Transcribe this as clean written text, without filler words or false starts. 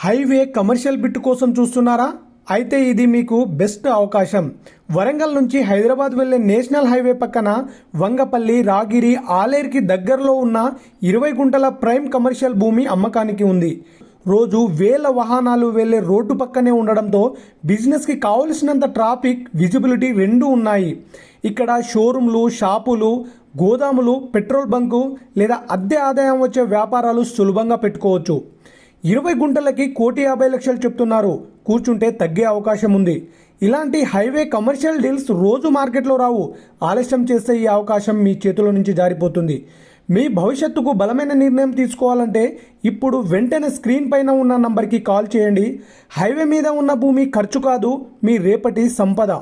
Highway commercial bit కోసం చూస్తున్నారా? అయితే ఇది మీకు బెస్ట్ అవకాశం. వరంగల్ నుంచి హైదరాబాద్ వెళ్లే నేషనల్ హైవే పక్కన వంగపల్లి, రాగిరి, ఆలేరుకి దగ్గరలో ఉన్న 20 గుంటల ప్రైమ్ కమర్షియల్ భూమి అమ్మకానికి ఉంది. రోజు వేల వాహనాలు వెళ్లే రోడ్డు పక్కనే ఉండడంతో బిజినెస్కి కావలసినంత ట్రాఫిక్, విజిబిలిటీ రెండూ ఉన్నాయి. ఇక్కడ షోరూంలు, షాపులు, గోదాములు, పెట్రోల్ బంకు లేదా అద్దె ఆదాయం వచ్చే వ్యాపారాలు సులభంగా పెట్టుకోవచ్చు. 20 గుంటలకి 1,50,00,000 చెప్తున్నారు. కూర్చుంటే తగ్గే అవకాశం ఉంది. ఇలాంటి హైవే కమర్షియల్ డీల్స్ రోజు మార్కెట్లో రావు. ఆలస్యం చేస్తే ఈ అవకాశం మీ చేతుల నుంచి జారిపోతుంది. మీ భవిష్యత్తుకు బలమైన నిర్ణయం తీసుకోవాలంటే ఇప్పుడు వెంటనే స్క్రీన్ పైన ఉన్న నంబర్కి కాల్ చేయండి. హైవే మీద ఉన్న భూమి ఖర్చు కాదు, మీ రేపటి సంపద.